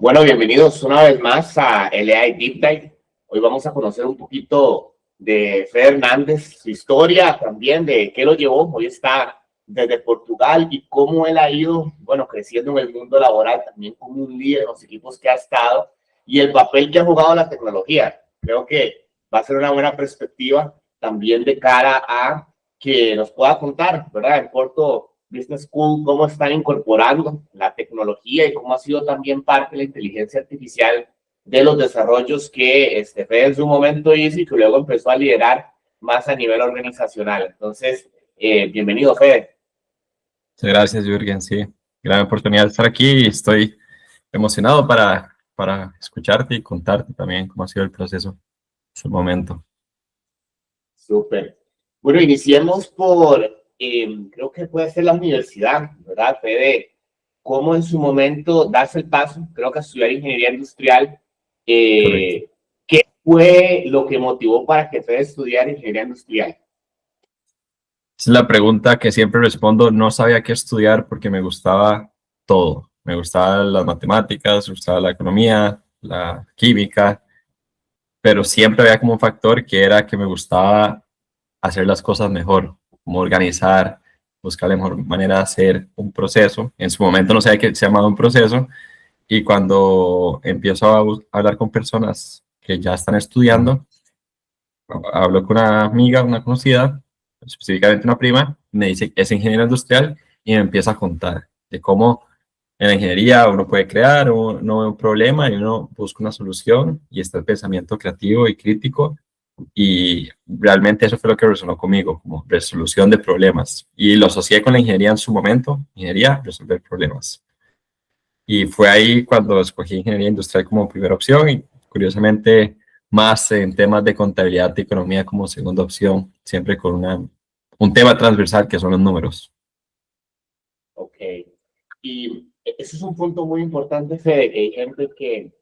Bueno, bienvenidos una vez más a LA Deep Dive. Hoy vamos a conocer un poquito de Fede Hernández, su historia también, de qué lo llevó. Hoy está desde Portugal y cómo él ha ido, bueno, creciendo en el mundo laboral, también como un líder en los equipos que ha estado y el papel que ha jugado la tecnología. Creo que va a ser una buena perspectiva también de cara a que nos pueda contar, ¿verdad? En corto, Business School, cómo están incorporando la tecnología y cómo ha sido también parte de la inteligencia artificial de los desarrollos que Fede en su momento hizo y que luego empezó a liderar más a nivel organizacional. Entonces, bienvenido, Fede. Muchas gracias, Jürgen. Sí, gran oportunidad de estar aquí y estoy emocionado para escucharte y contarte también cómo ha sido el proceso hasta el momento. Súper. Bueno, iniciemos por, creo que puede ser la universidad, ¿verdad, Fede? Cómo en su momento das el paso, creo que a estudiar ingeniería industrial. Correcto. ¿Qué fue lo que motivó para que Fede estudiara ingeniería industrial? Esa es la pregunta que siempre respondo. No sabía qué estudiar porque me gustaba todo. Me gustaban las matemáticas, me gustaba la economía, la química, pero siempre había como un factor que era que me gustaba hacer las cosas mejor, como organizar, buscar la mejor manera de hacer un proceso. En su momento no sabía qué se llamaba un proceso. Y cuando empiezo a hablar con personas que ya están estudiando, hablo con una amiga, una conocida, específicamente una prima, me dice que es ingeniero industrial y me empieza a contar de cómo en la ingeniería uno puede crear un problema y uno busca una solución y está el pensamiento creativo y crítico. Y realmente eso fue lo que resonó conmigo, como resolución de problemas. Y lo asocié con la ingeniería en su momento, ingeniería, resolver problemas. Y fue ahí cuando escogí ingeniería industrial como primera opción y curiosamente más en temas de contabilidad y economía como segunda opción, siempre con un tema transversal que son los números. Ok. Y eso es un punto muy importante, Fede, que hay gente que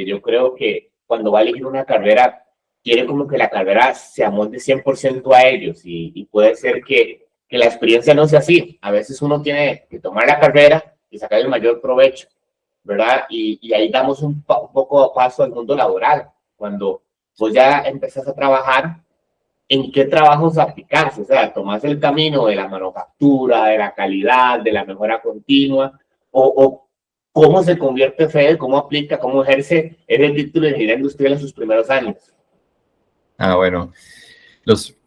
yo creo que cuando va a elegir una carrera, quiere como que la carrera se amolde 100% a ellos y puede ser que la experiencia no sea así. A veces uno tiene que tomar la carrera y sacar el mayor provecho, ¿verdad? Y ahí damos un poco paso al mundo laboral. Cuando vos ya empezás a trabajar, ¿en qué trabajos aplicarse? O sea, tomás el camino de la manufactura, de la calidad, de la mejora continua, o cómo se convierte Fede, cómo aplica, cómo ejerce ese título de ingeniería industrial en sus primeros años. Bueno,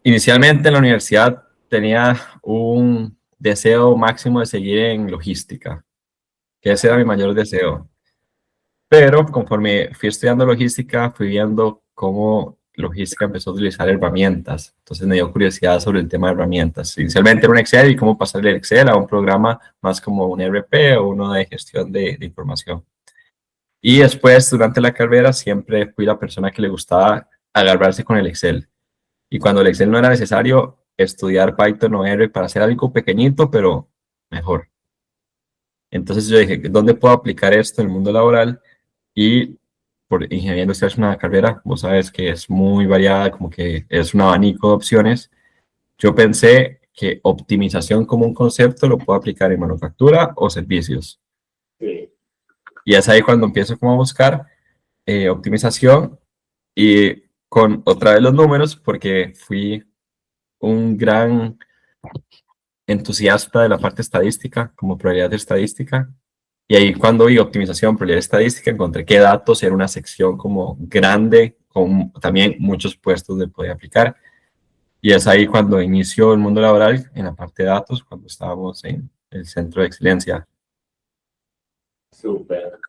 inicialmente en la universidad tenía un deseo máximo de seguir en logística, que ese era mi mayor deseo. Pero conforme fui estudiando logística, fui viendo cómo logística empezó a utilizar herramientas. Entonces me dio curiosidad sobre el tema de herramientas. Inicialmente era un Excel y cómo pasarle el Excel a un programa más como un ERP o uno de gestión de información. Y después, durante la carrera, siempre fui la persona que le gustaba agarrarse con el Excel. Y cuando el Excel no era necesario, estudiar Python o R para hacer algo pequeñito, pero mejor. Entonces yo dije, ¿dónde puedo aplicar esto en el mundo laboral? Y por ingeniería industrial es una carrera, vos sabes que es muy variada, como que es un abanico de opciones. Yo pensé que optimización como un concepto lo puedo aplicar en manufactura o servicios. Sí. Y es ahí cuando empiezo como a buscar optimización y con otra vez los números, porque fui un gran entusiasta de la parte estadística, como probabilidad de estadística. Y ahí cuando vi optimización, probabilidad estadística, encontré que datos era una sección como grande, con también muchos puestos de poder aplicar. Y es ahí cuando inició el mundo laboral en la parte de datos, cuando estábamos en el centro de excelencia. Súper.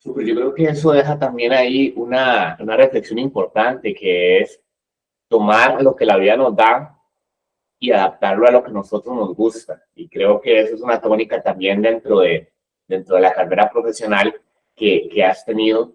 Súper. Yo creo que eso deja también ahí una reflexión importante, que es tomar lo que la vida nos da y adaptarlo a lo que a nosotros nos gusta. Y creo que eso es una tónica también dentro de la carrera profesional que has tenido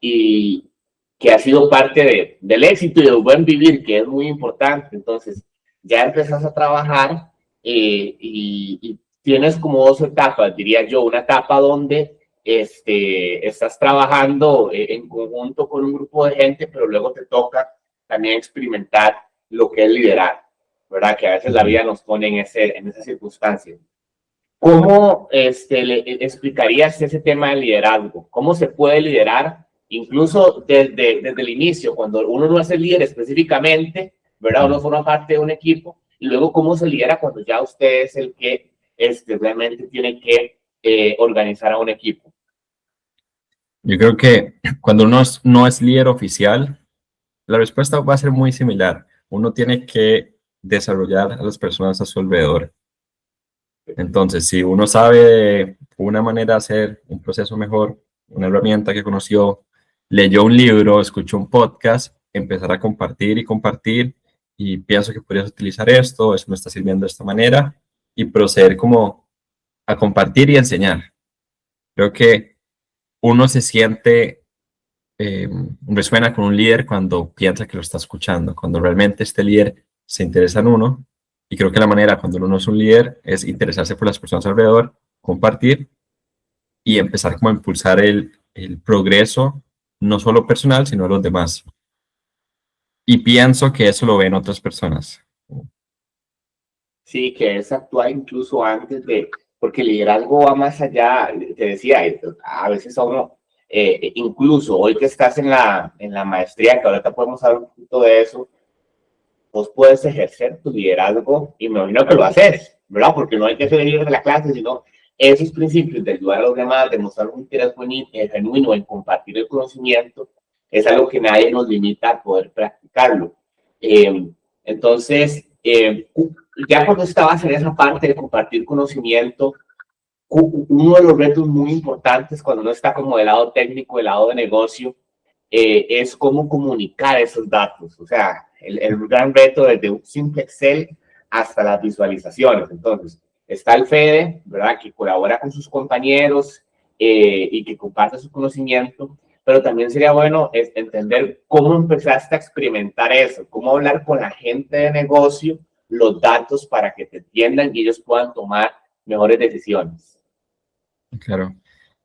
y que ha sido parte del éxito y del buen vivir, que es muy importante. Entonces, ya empezás a trabajar y tienes como dos etapas, diría yo, una etapa donde estás trabajando en conjunto con un grupo de gente, pero luego te toca también experimentar lo que es liderar, ¿verdad? Que a veces la vida nos pone en esa circunstancia. ¿Cómo le explicarías ese tema del liderazgo? ¿Cómo se puede liderar incluso desde el inicio, cuando uno no es el líder específicamente, ¿verdad? Uno forma parte de un equipo, y luego cómo se lidera cuando ya usted es el que realmente tiene que organizar a un equipo. Yo creo que cuando uno no es líder oficial, la respuesta va a ser muy similar. Uno tiene que desarrollar a las personas a su alrededor. Entonces, si uno sabe una manera de hacer un proceso mejor, una herramienta que conoció, leyó un libro, escuchó un podcast, empezar a compartir y compartir, y pienso que podrías utilizar esto, eso me está sirviendo de esta manera, y proceder como a compartir y enseñar. Creo que uno se siente, resuena con un líder cuando piensa que lo está escuchando, cuando realmente este líder se interesa en uno. Y creo que la manera cuando uno es un líder es interesarse por las personas alrededor, compartir y empezar como a impulsar el progreso, no solo personal, sino de los demás. Y pienso que eso lo ven otras personas. Sí, que es actuar incluso antes de, porque el liderazgo va más allá, te decía, a veces a uno, incluso hoy que estás en la maestría, que ahorita podemos hablar un poquito de eso, vos puedes ejercer tu liderazgo y me imagino que lo haces, ¿verdad? Porque no hay que ser el líder de la clase, sino esos principios de ayudar a los demás, de mostrar un interés genuino en compartir el conocimiento, es algo que nadie nos limita a poder practicarlo. Entonces, ya cuando estabas en esa parte de compartir conocimiento, uno de los retos muy importantes cuando uno está como del lado técnico, del lado de negocio, es cómo comunicar esos datos. O sea, el gran reto desde un simple Excel hasta las visualizaciones. Entonces, está el FEDE, ¿verdad? Que colabora con sus compañeros y que comparte su conocimiento, pero también sería bueno entender cómo empezaste a experimentar eso, cómo hablar con la gente de negocio los datos para que te entiendan y ellos puedan tomar mejores decisiones. Claro.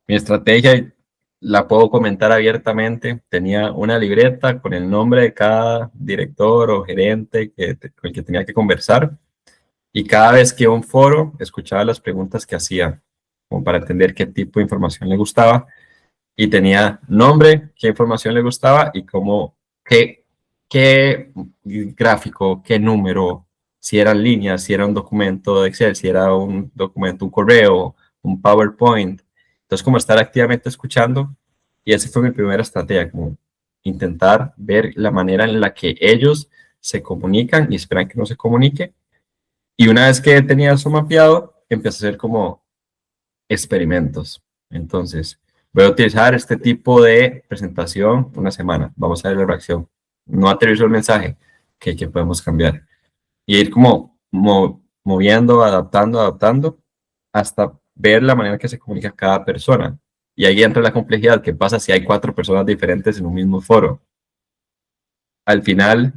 Mi estrategia la puedo comentar abiertamente. Tenía una libreta con el nombre de cada director o gerente con el que tenía que conversar. Y cada vez que iba a un foro, escuchaba las preguntas que hacía, como para entender qué tipo de información le gustaba. Y tenía nombre, qué información le gustaba y cómo, qué gráfico, qué número, si eran líneas, si era un documento de Excel, si era un documento, un correo, un PowerPoint. Entonces, como estar activamente escuchando. Y esa fue mi primera estrategia, como intentar ver la manera en la que ellos se comunican y esperan que no se comunique. Y una vez que tenía eso mapeado, empecé a hacer como experimentos. Entonces, voy a utilizar este tipo de presentación una semana. Vamos a ver la reacción. No aterrizo el mensaje que podemos cambiar. Y ir como moviendo, adaptando, hasta ver la manera que se comunica cada persona. Y ahí entra la complejidad. ¿Qué pasa si hay 4 personas diferentes en un mismo foro? Al final,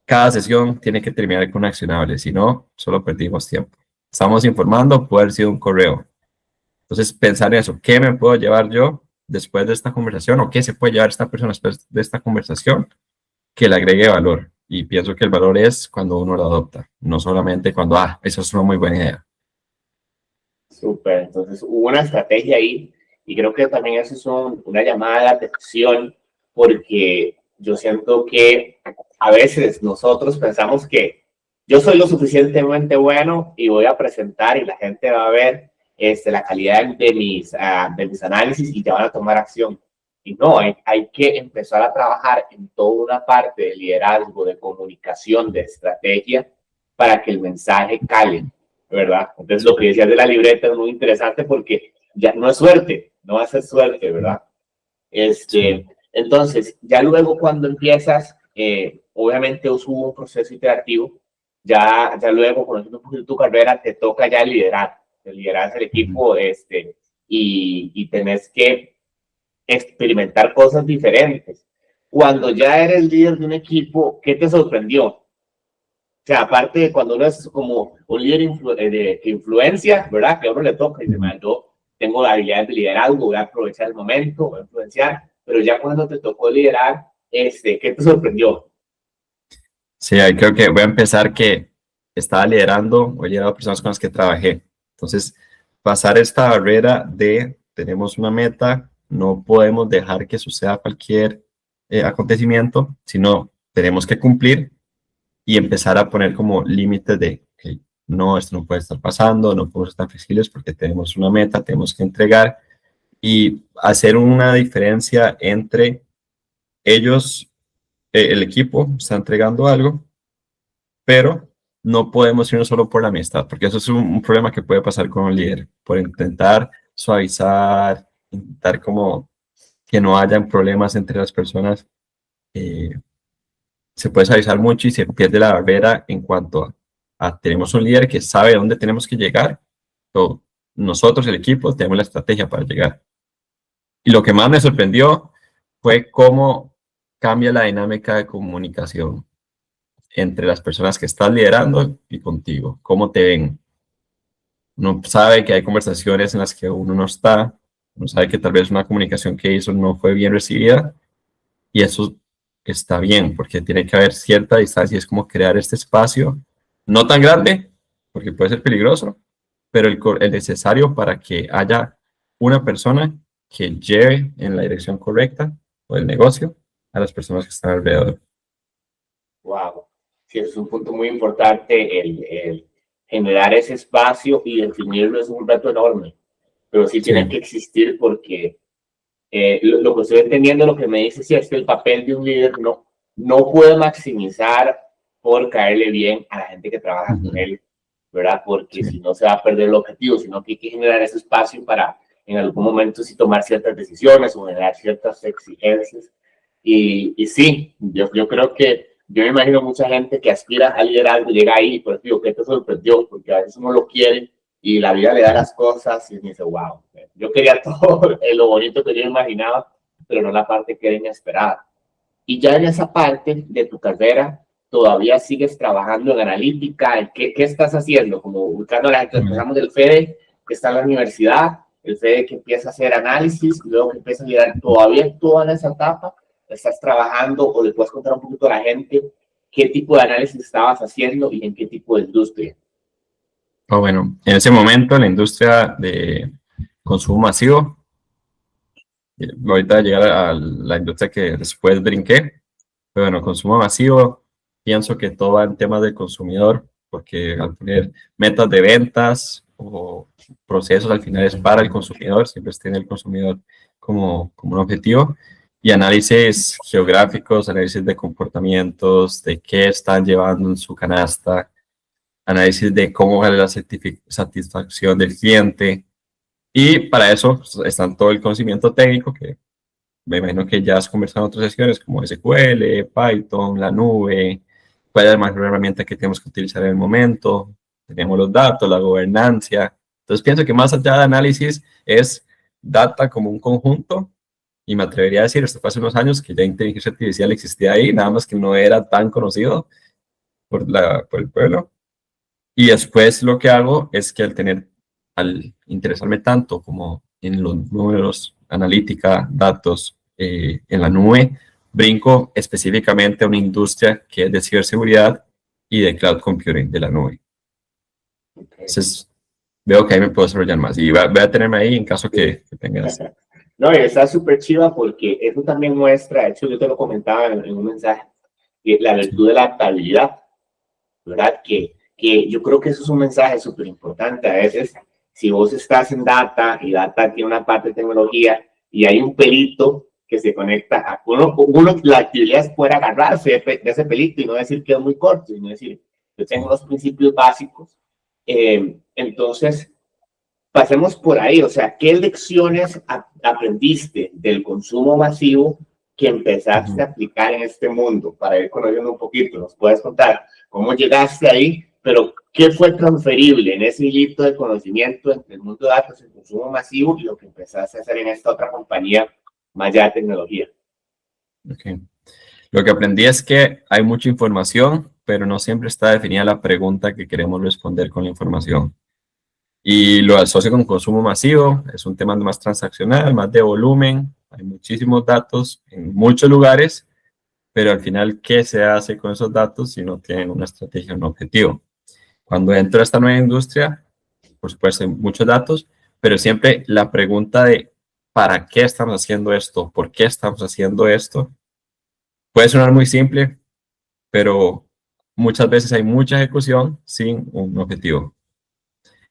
cada sesión tiene que terminar con un accionable. Si no, solo perdimos tiempo. Estamos informando, puede haber sido un correo. Entonces, pensar en eso, ¿qué me puedo llevar yo después de esta conversación o qué se puede llevar esta persona después de esta conversación que le agregue valor? Y pienso que el valor es cuando uno lo adopta, no solamente cuando, eso es una muy buena idea. Súper, entonces hubo una estrategia ahí y creo que también eso es una llamada de atención porque yo siento que a veces nosotros pensamos que yo soy lo suficientemente bueno y voy a presentar y la gente va a ver la calidad de mis análisis y ya van a tomar acción. Y no, hay que empezar a trabajar en toda una parte de liderazgo, de comunicación, de estrategia para que el mensaje cale, ¿verdad? Entonces lo que decías de la libreta es muy interesante porque ya no es suerte, no va a ser suerte, ¿verdad? Sí. Entonces, ya luego cuando empiezas, obviamente hubo un proceso iterativo, ya luego conociendo un poquito tu carrera, te toca ya liderar el equipo y tenés que experimentar cosas diferentes. Cuando ya eres líder de un equipo, ¿qué te sorprendió? O sea, aparte de cuando uno es como un líder de influencia, ¿verdad? Que a uno le toca y dice, yo tengo la habilidad de liderazgo, voy a aprovechar el momento, voy a influenciar, pero ya cuando te tocó liderar, ¿qué te sorprendió? Sí, ahí creo que voy a empezar que estaba liderando, o he liderado personas con las que trabajé. Entonces, pasar esta barrera de tenemos una meta, no podemos dejar que suceda cualquier acontecimiento, sino tenemos que cumplir y empezar a poner como límites de, okay, no, esto no puede estar pasando, no podemos estar flexibles porque tenemos una meta, tenemos que entregar y hacer una diferencia entre ellos, el equipo está entregando algo, pero no podemos irnos solo por la amistad, porque eso es un problema que puede pasar con un líder, por intentar suavizar, intentar como que no hayan problemas entre las personas, eh, se puede suavizar mucho y se pierde la barrera en cuanto a tenemos un líder que sabe dónde tenemos que llegar, o nosotros, el equipo, tenemos la estrategia para llegar. Y lo que más me sorprendió fue cómo cambia la dinámica de comunicación entre las personas que estás liderando y contigo, cómo te ven. Uno sabe que hay conversaciones en las que uno no está, uno sabe que tal vez una comunicación que hizo no fue bien recibida y eso está bien porque tiene que haber cierta distancia, es como crear este espacio, no tan grande, porque puede ser peligroso, pero el necesario para que haya una persona que lleve en la dirección correcta o el negocio a las personas que están alrededor. Wow, sí, es un punto muy importante el generar ese espacio y definirlo es un reto enorme, pero sí tiene que Sí. existir porque lo que estoy entendiendo, lo que me dice, sí, es que el papel de un líder no puede maximizar por caerle bien a la gente que trabaja con Ujú. él, ¿verdad? Porque Sí. si no se va a perder el objetivo, sino que hay que generar ese espacio para en algún momento sí tomar ciertas decisiones o generar ciertas exigencias. Y sí, yo creo que yo me imagino mucha gente que aspira a liderazgo, llega ahí, pero digo, ¿qué te sorprendió? Porque a veces uno lo quiere y la vida le da las cosas y dice, wow, yo quería todo lo bonito que yo imaginaba, pero no la parte que era inesperada. Y ya en esa parte de tu carrera, todavía sigues trabajando en analítica, ¿qué estás haciendo? Como ubicando a la gente, Bueno, empezamos del FEDE, que está en la universidad, el FEDE que empieza a hacer análisis, luego que empieza a liderar, todavía toda en esa etapa, estás trabajando o le puedes contar un poquito a la gente qué tipo de análisis estabas haciendo y en qué tipo de industria. bueno, en ese momento la industria de consumo masivo, ahorita llegar a la industria que después brinqué, pero bueno, consumo masivo, pienso que todo va en temas del consumidor, porque al poner metas de ventas o procesos al final es para el consumidor, siempre tiene el consumidor como un objetivo, y análisis geográficos, análisis de comportamientos, de qué están llevando en su canasta, análisis de cómo es la satisfacción del cliente, y para eso está todo el conocimiento técnico que me imagino que ya has conversado en otras sesiones como SQL, Python, la nube, cuál es la mejor herramienta que tenemos que utilizar en el momento, tenemos los datos, la gobernancia. Entonces pienso que más allá de análisis es data como un conjunto y me atrevería a decir, esto fue hace unos años que ya inteligencia artificial existía ahí, nada más que no era tan conocido por el pueblo. Y después lo que hago es que al interesarme tanto como en los números, analítica, datos en la nube, brinco específicamente a una industria que es de ciberseguridad y de cloud computing de la nube. Okay. Entonces, veo que ahí me puedo desarrollar más y voy a tenerme ahí en caso que tengas. No, y está súper chiva porque eso también muestra, de hecho yo te lo comentaba en un mensaje, la Sí. virtud de la adaptabilidad, ¿verdad? Que yo creo que eso es un mensaje súper importante. A veces, si vos estás en data y data tiene una parte de tecnología y hay un pelito que se conecta a uno la actividad es poder agarrarse de ese pelito y no decir que es muy corto, sino decir, yo tengo Sí. los principios básicos. Entonces, pasemos por ahí, o sea, ¿qué lecciones aprendiste del consumo masivo que empezaste a Ujú. aplicar en este mundo? Para ir conociendo un poquito, nos puedes contar cómo llegaste ahí, pero ¿qué fue transferible en ese hilito de conocimiento entre el mundo de datos, el consumo masivo y lo que empezaste a hacer en esta otra compañía más allá de tecnología? Okay. Lo que aprendí es que hay mucha información, pero no siempre está definida la pregunta que queremos responder con la información. Y lo asocio con consumo masivo, es un tema más transaccional, más de volumen, hay muchísimos datos en muchos lugares, pero al final, ¿qué se hace con esos datos si no tienen una estrategia, un objetivo? Cuando entro a esta nueva industria, por supuesto, hay muchos datos, pero siempre la pregunta de ¿para qué estamos haciendo esto? ¿Por qué estamos haciendo esto? Puede sonar muy simple, pero muchas veces hay mucha ejecución sin un objetivo.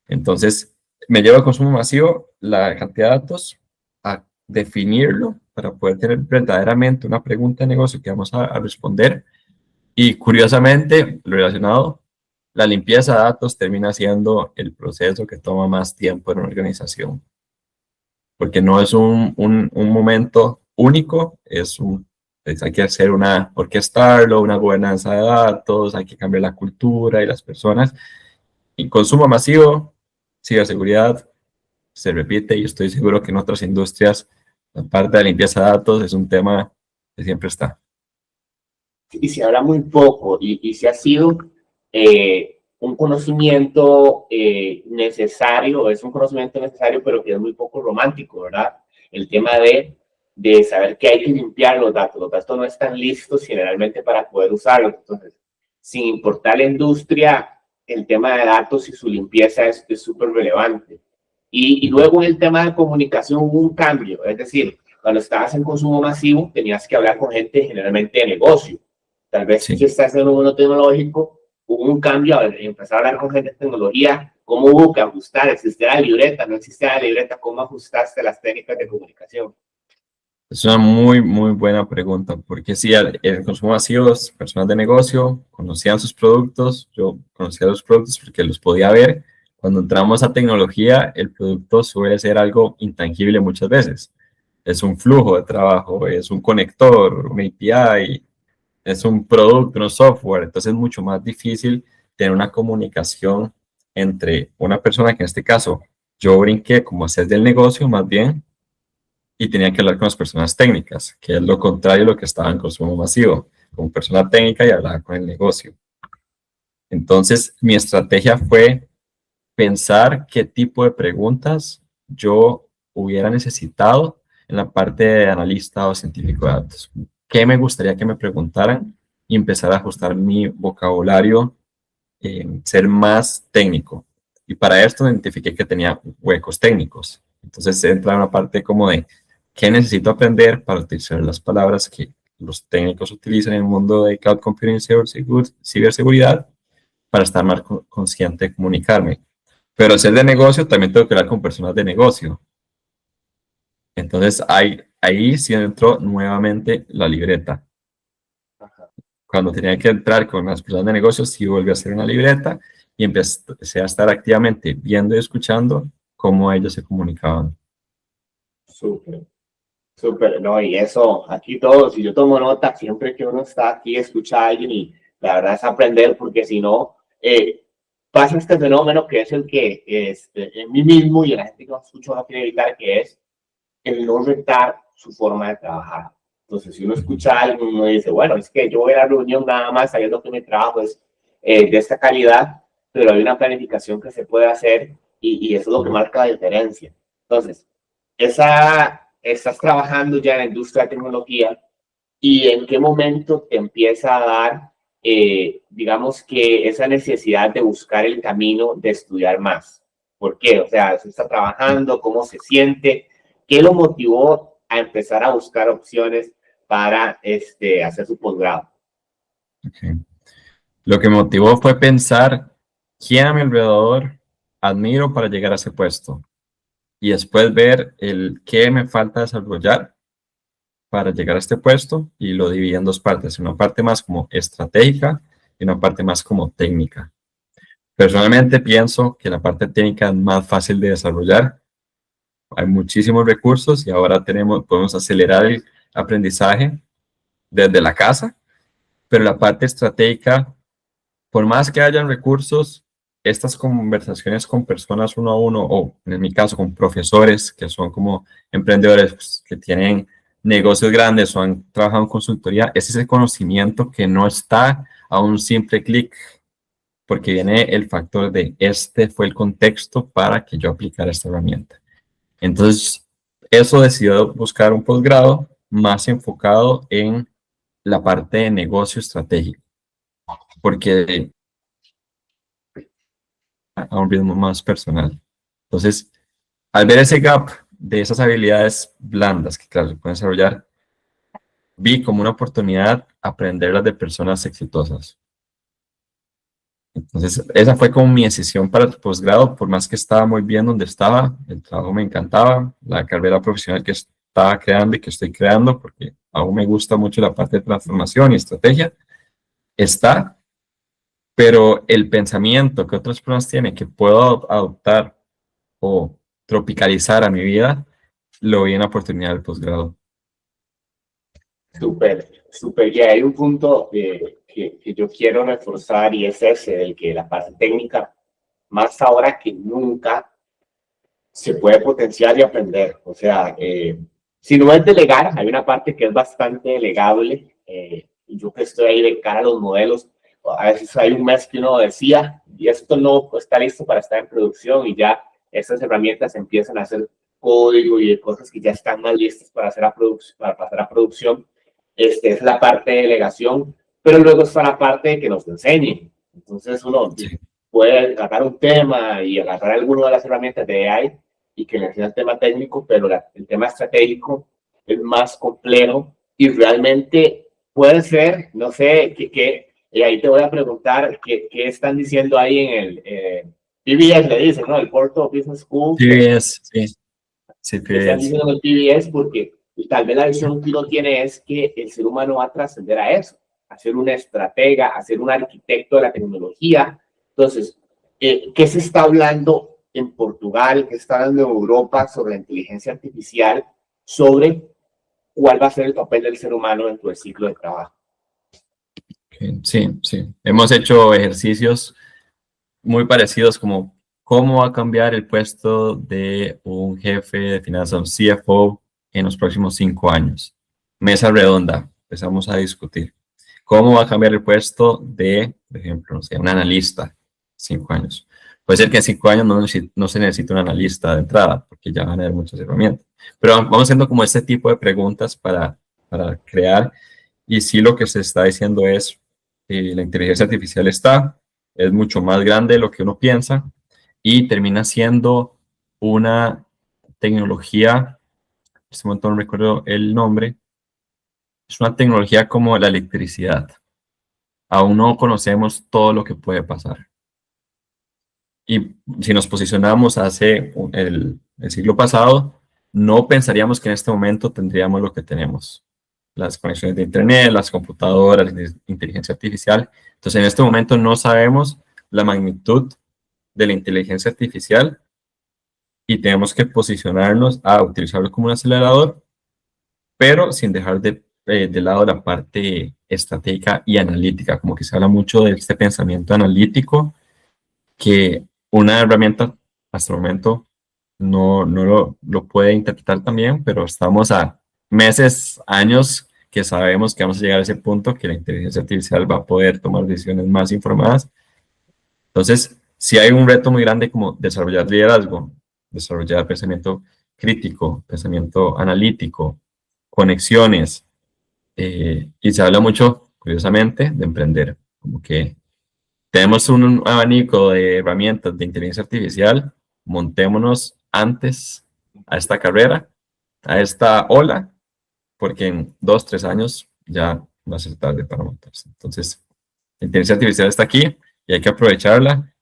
Entonces, me lleva al consumo masivo la cantidad de datos a definirlo para poder tener verdaderamente una pregunta de negocio que vamos a responder. Y curiosamente, relacionado, la limpieza de datos termina siendo el proceso que toma más tiempo en una organización, porque no es un momento único, hay que hacer orquestarlo, una gobernanza de datos, hay que cambiar la cultura y las personas. Y consumo masivo, ciberseguridad, se repite y estoy seguro que en otras industrias la parte de limpieza de datos es un tema que siempre está. Y se habla muy poco y se ha sido un conocimiento necesario, es un conocimiento necesario, pero que es muy poco romántico, ¿verdad? El tema de saber que hay que limpiar los datos no están listos generalmente para poder usarlos, entonces, sin importar la industria, el tema de datos y su limpieza es súper relevante. Y luego en el tema de comunicación hubo un cambio, es decir, cuando estabas en consumo masivo tenías que hablar con gente generalmente de negocio. Tal vez Sí. si estás en un mundo tecnológico, hubo un cambio, empezar a hablar con gente de tecnología, ¿cómo hubo que ajustar? ¿Existía la libreta? ¿No existía la libreta? ¿Cómo ajustaste las técnicas de comunicación? Es una muy, muy buena pregunta, porque sí, el consumo masivo, personas de negocio conocían sus productos, yo conocía los productos porque los podía ver. Cuando entramos a tecnología, el producto suele ser algo intangible muchas veces. Es un flujo de trabajo, es un conector, un API, es un producto, un software, entonces es mucho más difícil tener una comunicación entre una persona que en este caso yo brinqué como hacer del negocio más bien y tenía que hablar con las personas técnicas, que es lo contrario a lo que estaba en consumo masivo, como persona técnica y hablaba con el negocio. Entonces mi estrategia fue pensar qué tipo de preguntas yo hubiera necesitado en la parte de analista o científico de datos. ¿Qué me gustaría que me preguntaran? Y empezar a ajustar mi vocabulario, ser más técnico. Y para esto identifiqué que tenía huecos técnicos. Entonces entra una parte como de qué necesito aprender para utilizar las palabras que los técnicos utilizan en el mundo de cloud computing y ciberseguridad para estar más consciente de comunicarme. Pero hacer de negocio también tengo que hablar con personas de negocio. Entonces ahí sí entró nuevamente la libreta. Cuando tenía que entrar con las personas de negocio, sí volví a hacer una libreta y empecé a estar activamente viendo y escuchando cómo ellos se comunicaban. Súper, súper, no, y eso, aquí todos, y yo tomo nota siempre que uno está aquí, escucha a alguien y la verdad es aprender, porque si no, pasa este fenómeno que es el que en mí mismo y en la gente que no escucha no quiere evitar, que es el no retar su forma de trabajar. Entonces, si uno escucha a alguien, uno dice, bueno, es que yo voy a la reunión nada más sabiendo que mi trabajo es de esta calidad, pero hay una planificación que se puede hacer y eso es lo que marca la diferencia. Entonces, estás trabajando ya en la industria de tecnología y en qué momento te empieza a dar, digamos que esa necesidad de buscar el camino de estudiar más. ¿Por qué? O sea, se está trabajando, cómo se siente, qué lo motivó a empezar a buscar opciones para hacer su posgrado. Okay. Lo que me motivó fue pensar quién a mi alrededor admiro para llegar a ese puesto y después ver el qué me falta desarrollar para llegar a este puesto y lo dividí en dos partes, una parte más como estratégica y una parte más como técnica. Personalmente pienso que la parte técnica es más fácil de desarrollar, hay muchísimos recursos y ahora podemos acelerar el aprendizaje desde la casa, pero la parte estratégica, por más que hayan recursos, estas conversaciones con personas uno a uno, o en mi caso con profesores que son como emprendedores que tienen negocios grandes o han trabajado en consultoría, es ese conocimiento que no está a un simple clic, porque viene el factor de este fue el contexto para que yo aplicara esta herramienta. Entonces, eso decidió buscar un posgrado más enfocado en la parte de negocio estratégico, porque a un ritmo más personal. Entonces, al ver ese gap de esas habilidades blandas que, claro, se pueden desarrollar, vi como una oportunidad aprenderlas de personas exitosas. Entonces, esa fue como mi decisión para el posgrado, por más que estaba muy bien donde estaba, el trabajo me encantaba, la carrera profesional que estaba creando y que estoy creando, porque aún me gusta mucho la parte de transformación y estrategia, está, pero el pensamiento que otras personas tienen que puedo adoptar o tropicalizar a mi vida, lo vi en la oportunidad del posgrado. Súper, súper. Y hay un punto que yo quiero reforzar y es ese, de que la parte técnica, más ahora que nunca, se puede potenciar y aprender. O sea, si no es delegar, hay una parte que es bastante delegable. Y yo que estoy ahí de cara a los modelos, a veces hay un mes que uno decía, y esto no está listo para estar en producción, y ya estas herramientas empiezan a hacer código y cosas que ya están más listas para, para pasar a producción. Es la parte de delegación, pero luego está la parte de que nos enseñen. Entonces uno Sí. puede agarrar un tema y agarrar alguna de las herramientas de AI y que le enseña el tema técnico, pero el tema estratégico es más complejo y realmente puede ser, no sé, y ahí te voy a preguntar qué están diciendo ahí en el PBS, le dicen, ¿no? El Porto Business School, PBS, sí, que están CPS. diciendo en el PBS porque tal vez la visión que uno tiene es que el ser humano va a trascender a eso, a ser una estratega, a ser un arquitecto de la tecnología. Entonces, ¿qué se está hablando en Portugal, qué está hablando en Europa sobre la inteligencia artificial, sobre cuál va a ser el papel del ser humano dentro del ciclo de trabajo? Sí, sí. Hemos hecho ejercicios muy parecidos como cómo va a cambiar el puesto de un jefe de finanzas, un CFO, en los próximos 5 años. Mesa redonda, empezamos a discutir. ¿Cómo va a cambiar el puesto de, por ejemplo, no sé, un analista? 5 años. Puede ser que en 5 años no se necesite un analista de entrada, porque ya van a haber muchas herramientas. Pero vamos haciendo como este tipo de preguntas para crear. Y sí, lo que se está diciendo es que la inteligencia artificial es mucho más grande de lo que uno piensa y termina siendo una tecnología, en este momento no recuerdo el nombre, es una tecnología como la electricidad. Aún no conocemos todo lo que puede pasar. Y si nos posicionamos hace el siglo pasado, no pensaríamos que en este momento tendríamos lo que tenemos. Las conexiones de Internet, las computadoras, la inteligencia artificial. Entonces, en este momento no sabemos la magnitud de la inteligencia artificial y tenemos que posicionarnos a utilizarlo como un acelerador, pero sin dejar de lado la parte estratégica y analítica, como que se habla mucho de este pensamiento analítico, que una herramienta hasta el momento no lo puede interpretar también, pero estamos a meses, años que sabemos que vamos a llegar a ese punto que la inteligencia artificial va a poder tomar decisiones más informadas. Entonces, si hay un reto muy grande como desarrollar liderazgo, desarrollar pensamiento crítico, pensamiento analítico, conexiones, y se habla mucho, curiosamente, de emprender, como que tenemos un abanico de herramientas de inteligencia artificial, montémonos antes a esta carrera, a esta ola, porque en 2, 3 años ya va a ser tarde para montarse. Entonces, la inteligencia artificial está aquí y hay que aprovecharla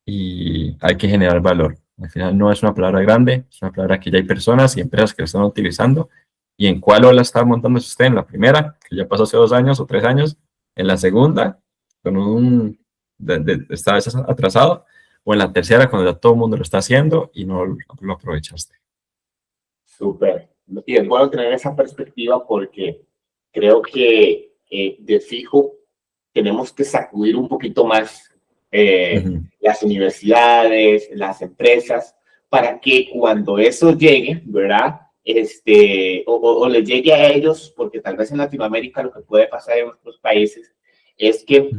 y hay que generar valor. Al final no es una palabra grande, es una palabra que ya hay personas y empresas que la están utilizando. ¿Y en cuál ola está montándose usted? ¿En la primera, que ya pasó hace 2 años o 3 años? ¿En la segunda, con esta vez atrasado? ¿O en la tercera, cuando ya todo el mundo lo está haciendo y no lo aprovechaste? Súper. Y es bueno tener esa perspectiva porque creo que de fijo tenemos que sacudir un poquito más las universidades, las empresas, para que cuando eso llegue, ¿verdad? O les llegue a ellos, porque tal vez en Latinoamérica lo que puede pasar en otros países es que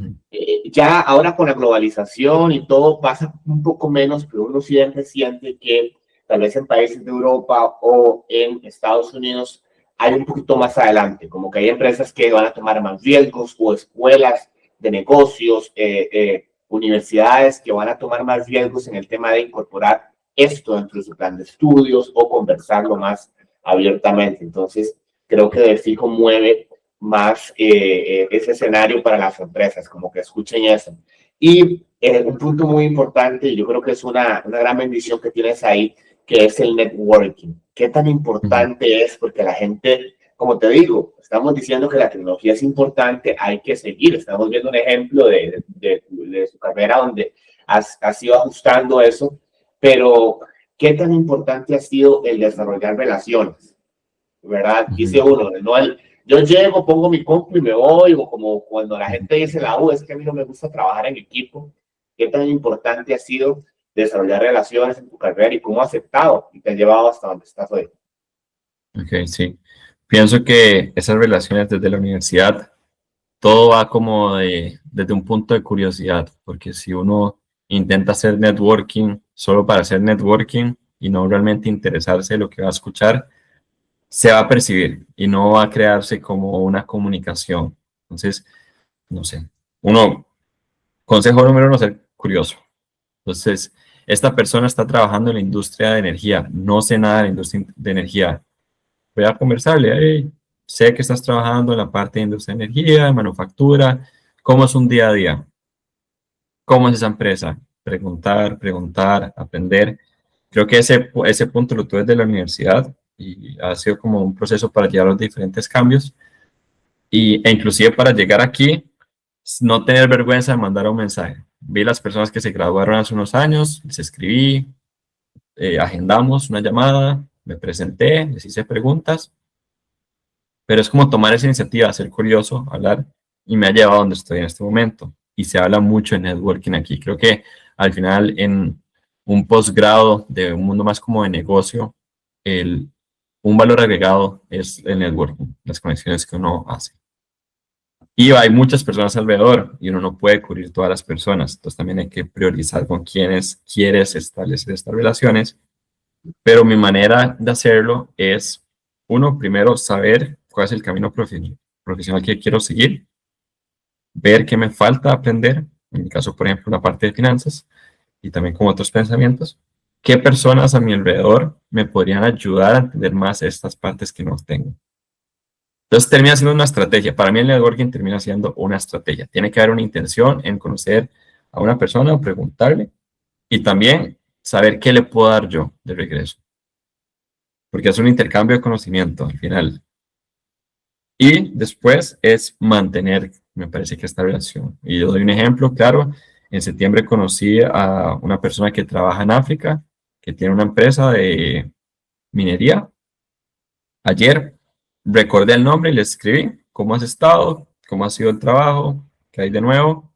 ya ahora con la globalización y todo pasa un poco menos, pero uno sí siente que tal vez en países de Europa o en Estados Unidos hay un poquito más adelante, como que hay empresas que van a tomar más riesgos o escuelas de negocios, universidades que van a tomar más riesgos en el tema de incorporar esto dentro de su plan de estudios o conversarlo más abiertamente. Entonces, creo que de fijo mueve más ese escenario para las empresas, como que escuchen eso. Y un punto muy importante, y yo creo que es una gran bendición que tienes ahí, que es el networking. ¿Qué tan importante es? Porque la gente, como te digo, estamos diciendo que la tecnología es importante, hay que seguir. Estamos viendo un ejemplo de su carrera donde has ido ajustando eso, pero ¿qué tan importante ha sido el desarrollar relaciones? ¿Verdad? Dice uno, no, yo llego, pongo mi compu y me voy, o como cuando la gente dice la U, es que a mí no me gusta trabajar en equipo. ¿Qué tan importante ha sido desarrollar relaciones en tu carrera y cómo has aceptado y te ha llevado hasta donde estás hoy? Ok, sí. Pienso que esas relaciones desde la universidad, todo va como desde un punto de curiosidad, porque si uno intenta hacer networking solo para hacer networking y no realmente interesarse en lo que va a escuchar, se va a percibir y no va a crearse como una comunicación. Entonces, no sé, consejo número uno, ser curioso. Entonces, esta persona está trabajando en la industria de energía, no sé nada de la industria de energía. Voy a conversarle, hey, sé que estás trabajando en la parte de industria de energía, de manufactura, ¿cómo es un día a día? ¿Cómo es esa empresa? Preguntar, aprender. Creo que ese punto lo tuve desde la universidad y ha sido como un proceso para llegar a los diferentes cambios e inclusive para llegar aquí, no tener vergüenza de mandar un mensaje. Vi las personas que se graduaron hace unos años, les escribí, agendamos una llamada, me presenté, les hice preguntas, pero es como tomar esa iniciativa, ser curioso, hablar, y me ha llevado a donde estoy en este momento. Y se habla mucho de networking aquí. Creo que al final en un posgrado de un mundo más como de negocio, un valor agregado es el networking, las conexiones que uno hace. Y hay muchas personas alrededor y uno no puede cubrir todas las personas. Entonces también hay que priorizar con quienes quieres establecer estas relaciones. Pero mi manera de hacerlo es, uno, primero saber cuál es el camino profesional que quiero seguir, ver qué me falta aprender, en mi caso, por ejemplo, la parte de finanzas y también con otros pensamientos, qué personas a mi alrededor me podrían ayudar a entender más estas partes que no tengo. Entonces termina siendo una estrategia. Para mí el networking termina siendo una estrategia. Tiene que haber una intención en conocer a una persona o preguntarle y también saber qué le puedo dar yo de regreso. Porque es un intercambio de conocimiento al final. Y después es mantener, me parece que esta relación. Y yo doy un ejemplo, claro, en septiembre conocí a una persona que trabaja en África, que tiene una empresa de minería. Ayer recordé el nombre y le escribí, ¿cómo has estado? ¿Cómo ha sido el trabajo? ¿Qué hay de nuevo?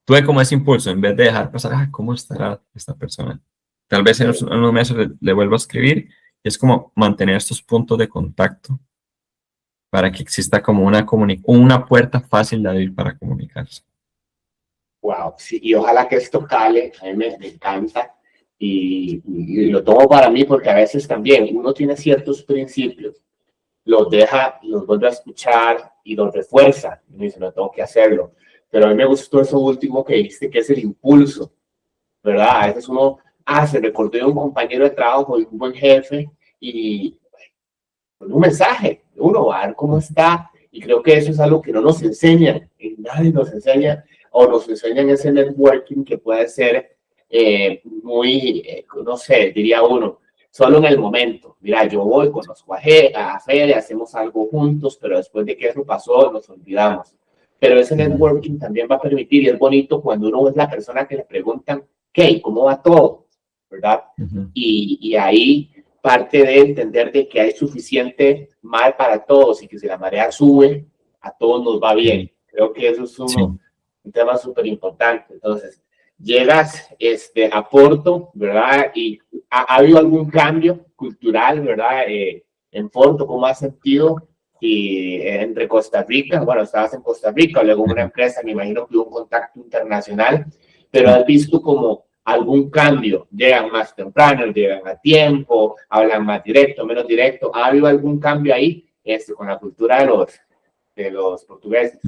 Tuve como ese impulso, en vez de dejar pasar, ¿cómo estará esta persona? Tal vez en unos meses le vuelvo a escribir. Y es como mantener estos puntos de contacto para que exista como una puerta fácil de abrir para comunicarse. Wow, sí, y ojalá que esto cale, a mí me encanta y lo tomo para mí porque a veces también uno tiene ciertos principios, los deja, los vuelve a escuchar y los refuerza, y dice, no tengo que hacerlo, pero a mí me gustó eso último que dijiste, que es el impulso, ¿verdad? A veces uno, se recordó de un compañero de trabajo, de un buen jefe y un mensaje, uno va a ver cómo está, y creo que eso es algo que no nos enseñan, y nadie nos enseña, o nos enseñan ese networking que puede ser muy, no sé, diría uno, solo en el momento. Mira, yo voy, conozco a Fede, hacemos algo juntos, pero después de que eso pasó, nos olvidamos. Pero ese networking también va a permitir, y es bonito cuando uno es la persona que le preguntan, ¿qué? ¿Cómo va todo? ¿Verdad? Y ahí parte de entender de que hay suficiente mar para todos y que si la marea sube, a todos nos va bien. Creo que eso es un tema súper importante. Entonces, llegas a Porto, ¿verdad? Y ha habido algún cambio cultural, ¿verdad? En Porto, ¿cómo has sentido? Y entre Costa Rica, bueno, estabas en Costa Rica, luego en una empresa, me imagino que hubo un contacto internacional, pero has visto como algún cambio, llegan más temprano, llegan a tiempo, hablan más directo, menos directo, ¿ha habido algún cambio ahí con la cultura de los portugueses?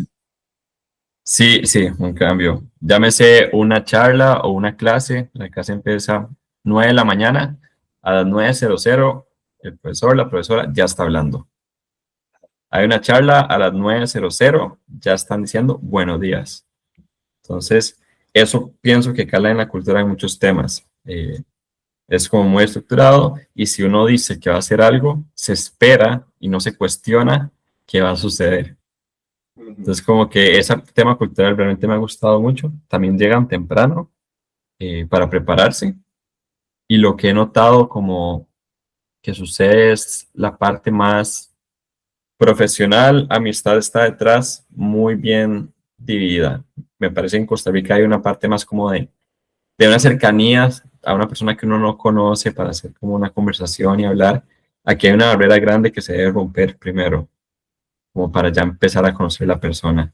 Sí, sí, un cambio. Llámese una charla o una clase, la clase empieza 9 de la mañana, a las 9:00, el profesor, la profesora ya está hablando. Hay una charla a las 9:00, ya están diciendo buenos días. Entonces, eso pienso que cala en la cultura de muchos temas. Es como muy estructurado y si uno dice que va a hacer algo, se espera y no se cuestiona qué va a suceder. Entonces, como que ese tema cultural realmente me ha gustado mucho. También llegan temprano para prepararse. Y lo que he notado como que sucede es la parte más profesional, amistad está detrás, muy bien dividida. Me parece que en Costa Rica hay una parte más como de una cercanía a una persona que uno no conoce para hacer como una conversación y hablar. Aquí hay una barrera grande que se debe romper primero, como para ya empezar a conocer la persona.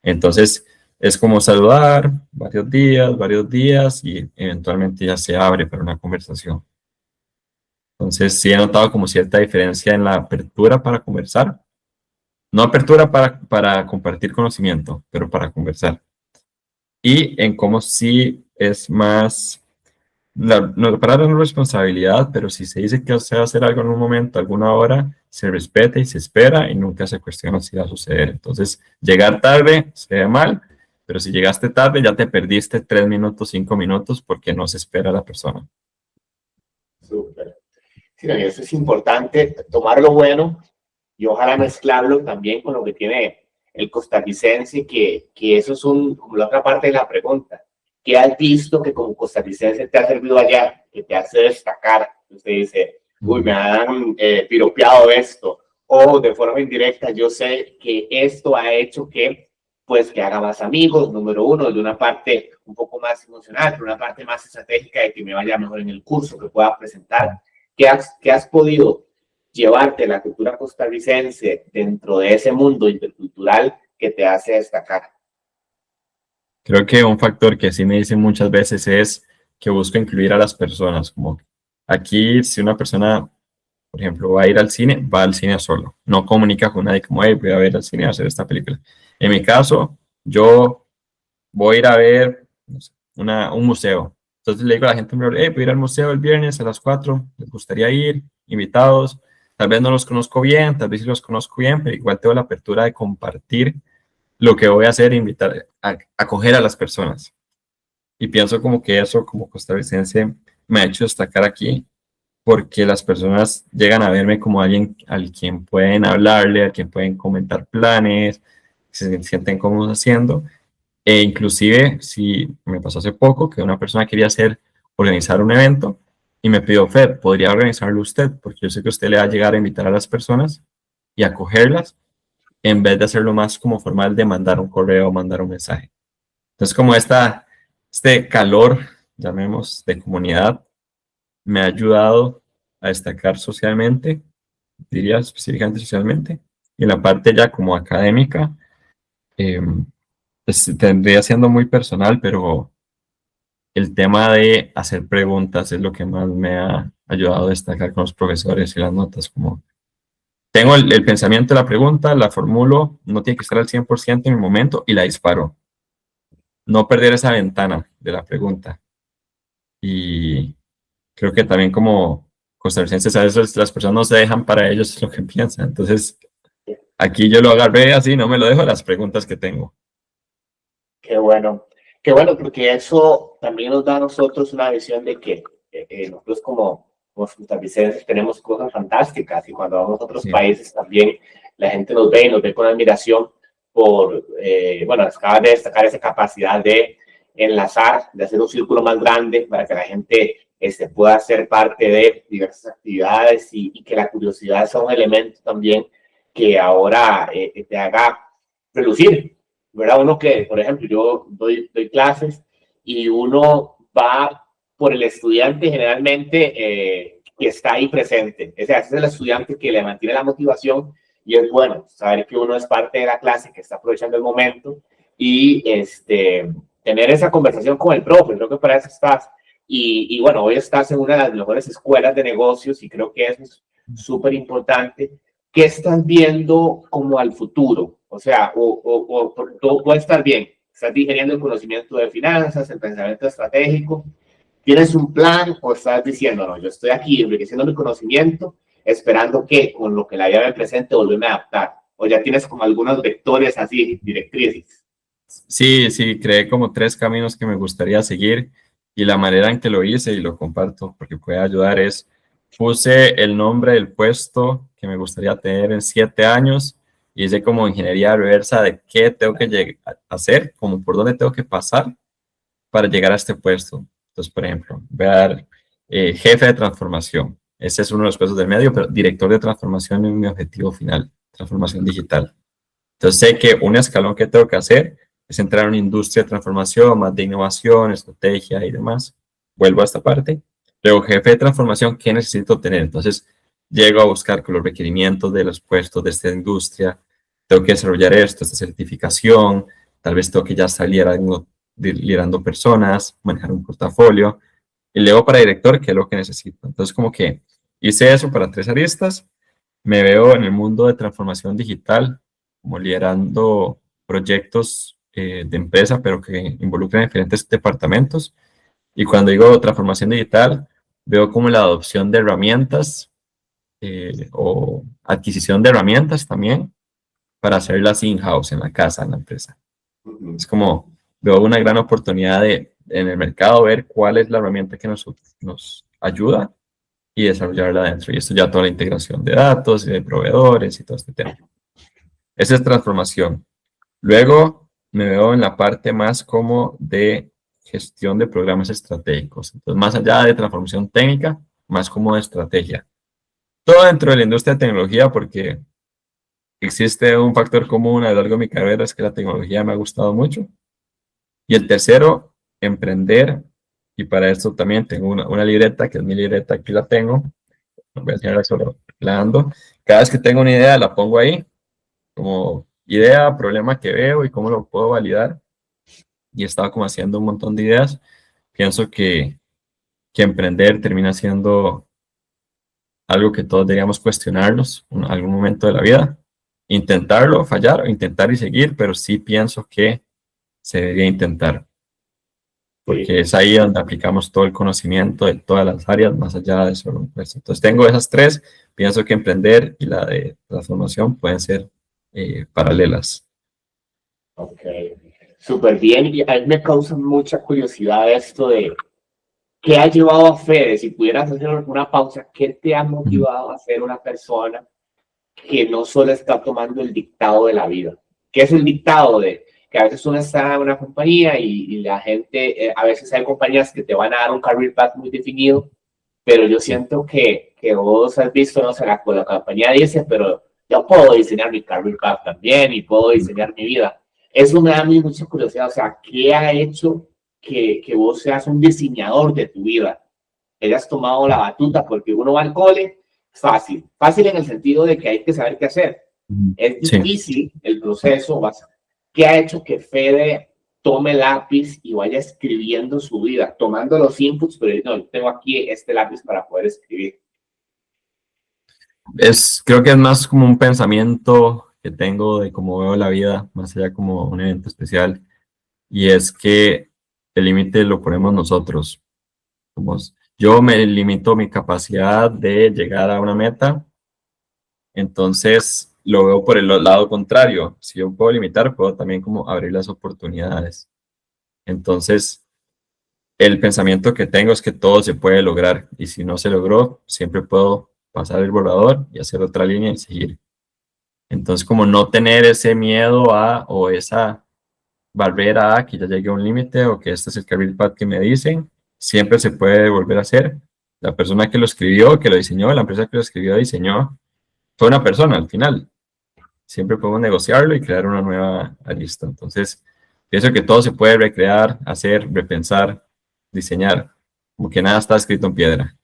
Entonces, es como saludar varios días y eventualmente ya se abre para una conversación. Entonces, sí he notado como cierta diferencia en la apertura para conversar. No apertura para compartir conocimiento, pero para conversar. Y en cómo sí es más, no, para dar una responsabilidad, pero si se dice que se va a hacer algo en un momento, alguna hora, se respeta y se espera y nunca se cuestiona si va a suceder. Entonces, llegar tarde se ve mal, pero si llegaste tarde ya te perdiste 3 minutos, 5 minutos porque no se espera a la persona. Súper. Sí, Daniel, eso es importante, tomar lo bueno y ojalá mezclarlo también con lo que tiene el costarricense, que eso es como la otra parte de la pregunta. ¿Qué has visto que como costarricense te ha servido allá, que te hace destacar? Usted dice, uy, me han piropeado esto, o de forma indirecta, yo sé que esto ha hecho que, pues, que haga más amigos, número uno, de una parte un poco más emocional, de una parte más estratégica de que me vaya mejor en el curso, que pueda presentar. ¿Qué has podido llevarte la cultura costarricense dentro de ese mundo intercultural que te hace destacar? Creo que un factor que sí me dicen muchas veces es que busco incluir a las personas. Como aquí, si una persona, por ejemplo, va a ir al cine, va al cine solo. No comunica con nadie como, hey, voy a ver al cine a hacer esta película. En mi caso, yo voy a ir a ver no sé, un museo. Entonces le digo a la gente, hey, voy a ir al museo el viernes a las 4, les gustaría ir, invitados. Tal vez no los conozco bien, tal vez sí los conozco bien, pero igual tengo la apertura de compartir lo que voy a hacer, invitar a acoger a las personas. Y pienso como que eso, como costarricense, me ha hecho destacar aquí, porque las personas llegan a verme como alguien al quien pueden hablarle, al quien pueden comentar planes, se sienten cómodos haciendo. E inclusive, si me pasó hace poco que una persona quería organizar un evento y me pidió, Fer, ¿podría organizarlo usted? Porque yo sé que usted le va a llegar a invitar a las personas y acogerlas en vez de hacerlo más como formal de mandar un correo o mandar un mensaje. Entonces, como este calor, llamemos, de comunidad, me ha ayudado a destacar socialmente, diría específicamente socialmente, y la parte ya como académica, pues, tendría siendo muy personal, pero el tema de hacer preguntas es lo que más me ha ayudado a destacar con los profesores y las notas, como tengo el pensamiento de la pregunta, la formulo, no tiene que estar al 100% en el momento y la disparo. No perder esa ventana de la pregunta. Y creo que también como costarricenses a veces las personas no se dejan para ellos lo que piensan. Entonces, aquí yo lo agarré así, no me lo dejo las preguntas que tengo. Qué bueno. Qué bueno, porque eso también nos da a nosotros una visión de que nosotros como costarricenses tenemos cosas fantásticas y cuando vamos a otros Sí. países también la gente nos ve y nos ve con admiración por, bueno, acabas de destacar esa capacidad de enlazar, de hacer un círculo más grande para que la gente pueda ser parte de diversas actividades y que la curiosidad sea un elemento también que ahora te haga relucir, ¿verdad? Uno que, por ejemplo, yo doy clases y uno va por el estudiante generalmente que está ahí presente. Ese es el estudiante que le mantiene la motivación y es bueno saber que uno es parte de la clase, que está aprovechando el momento y tener esa conversación con el profe. Creo que para eso estás. Y bueno, hoy estás en una de las mejores escuelas de negocios y creo que eso es súper importante. ¿Qué estás viendo como al futuro? O sea, todo puede estar bien. Estás digeriendo el conocimiento de finanzas, el pensamiento estratégico, ¿Tienes un plan o estás diciendo, no, yo estoy aquí enriqueciendo mi conocimiento, esperando que con lo que la vida me presente volverme a adaptar? ¿O ya tienes como algunos vectores así, directrices? Sí, sí, creé como 3 caminos que me gustaría seguir y la manera en que lo hice y lo comparto porque puede ayudar es, puse el nombre del puesto que me gustaría tener en 7 años y hice como ingeniería reversa de qué tengo que hacer, como por dónde tengo que pasar para llegar a este puesto. Entonces, por ejemplo, voy a dar jefe de transformación. Ese es uno de los puestos del medio, pero director de transformación es mi objetivo final, transformación digital. Entonces sé que un escalón que tengo que hacer es entrar en una industria de transformación, más de innovación, estrategia y demás. Vuelvo a esta parte. Luego, jefe de transformación, ¿qué necesito tener? Entonces, llego a buscar con los requerimientos de los puestos de esta industria. Tengo que desarrollar esto, esta certificación. Tal vez tengo que ya estar liderando personas, manejar un portafolio. Y luego para director, ¿qué es lo que necesito? Entonces, como que hice eso para 3 aristas. Me veo en el mundo de transformación digital como liderando proyectos de empresa, pero que involucran diferentes departamentos. Y cuando digo transformación digital, veo como la adopción de herramientas o adquisición de herramientas también para hacerlas in-house, en la casa, en la empresa. Es como, veo una gran oportunidad en el mercado ver cuál es la herramienta que nos ayuda y desarrollarla dentro. Y esto ya toda la integración de datos y de proveedores y todo este tema. Esa es transformación. Luego me veo en la parte más como de gestión de programas estratégicos. Entonces, más allá de transformación técnica, más como de estrategia. Todo dentro de la industria de tecnología, porque existe un factor común a lo largo de mi carrera, es que la tecnología me ha gustado mucho. Y el tercero, emprender. Y para esto también tengo una libreta, que es mi libreta, aquí la tengo. Voy a enseñarla solo la ando. Cada vez que tengo una idea, la pongo ahí, como idea, problema que veo y cómo lo puedo validar. Y estaba como haciendo un montón de ideas. Pienso que emprender termina siendo algo que todos deberíamos cuestionarnos en algún momento de la vida. Intentarlo, fallar, intentar y seguir, pero sí pienso que se debería intentar, Sí. porque es ahí donde aplicamos todo el conocimiento de todas las áreas, más allá de solo un puesto. Entonces tengo esas 3, pienso que emprender y la de transformación pueden ser paralelas. Ok, súper bien. Y a mí me causa mucha curiosidad esto de qué ha llevado a Fede, si pudieras hacer una pausa, ¿qué te ha motivado a ser una persona que no solo está tomando el dictado de la vida? ¿Qué es el dictado de que a veces uno está en una compañía y la gente, a veces hay compañías que te van a dar un career path muy definido, pero yo siento que vos has visto, no sé, la compañía dice, pero yo puedo diseñar mi career path también y puedo diseñar mi vida. Eso me da mucha curiosidad, o sea, ¿qué ha hecho que vos seas un diseñador de tu vida? Hayas tomado la batuta, porque uno va al cole, fácil, fácil en el sentido de que hay que saber qué hacer. Es Sí. difícil el proceso. ¿Qué ha hecho que Fede tome lápiz y vaya escribiendo su vida, tomando los inputs, pero no, tengo aquí este lápiz para poder escribir? Creo que es más como un pensamiento que tengo de cómo veo la vida, más allá como un evento especial, y es que el límite lo ponemos nosotros. Yo me limito mi capacidad de llegar a una meta, entonces lo veo por el lado contrario. Si yo puedo limitar, puedo también como abrir las oportunidades. Entonces, el pensamiento que tengo es que todo se puede lograr y si no se logró, siempre puedo pasar el borrador y hacer otra línea y seguir. Entonces, como no tener ese miedo o esa barrera a que ya llegue a un límite o que este es el career path que me dicen, siempre se puede volver a hacer. La persona que lo escribió, que lo diseñó, la empresa que lo escribió, diseñó, fue una persona al final. Siempre podemos negociarlo y crear una nueva arista. Entonces, pienso que todo se puede recrear, hacer, repensar, diseñar, como que nada está escrito en piedra.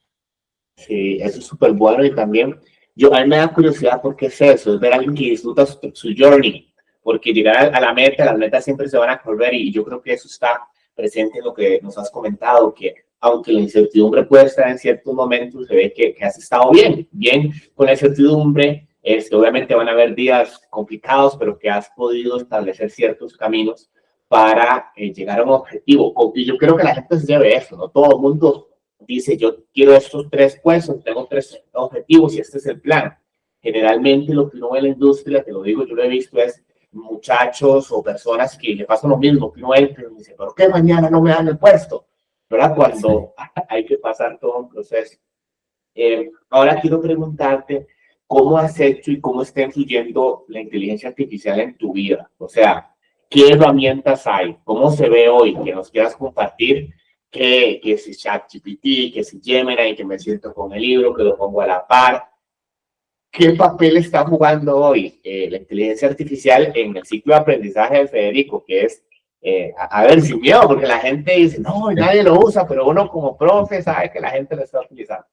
Sí, eso es súper bueno. Y también, a mí me da curiosidad porque es eso, es ver a alguien que disfruta su journey, porque llegar a la meta, las metas siempre se van a correr, y yo creo que eso está presente en lo que nos has comentado, que aunque la incertidumbre puede estar en ciertos momentos, se ve que has estado bien con la incertidumbre. Obviamente van a haber días complicados, pero que has podido establecer ciertos caminos para llegar a un objetivo. Y yo creo que la gente se lleve eso, ¿no? Todo el mundo dice, yo quiero estos 3 puestos, tengo 3 objetivos y este es el plan. Generalmente lo que uno ve en la industria, te lo digo, yo lo he visto, es muchachos o personas que le pasan lo mismo, que uno entra y dice, ¿pero qué mañana no me dan el puesto? ¿Verdad? Cuando hay que pasar todo un proceso. Ahora quiero preguntarte, ¿cómo has hecho y cómo está influyendo la inteligencia artificial en tu vida? O sea, ¿qué herramientas hay? ¿Cómo se ve hoy? Que nos quieras compartir, que si ChatGPT, que si Gemini, que me siento con el libro, que lo pongo a la par. ¿Qué papel está jugando hoy la inteligencia artificial en el ciclo de aprendizaje de Federico? Que es, a ver, sin miedo, porque la gente dice, no, nadie lo usa, pero uno como profe sabe que la gente lo está utilizando.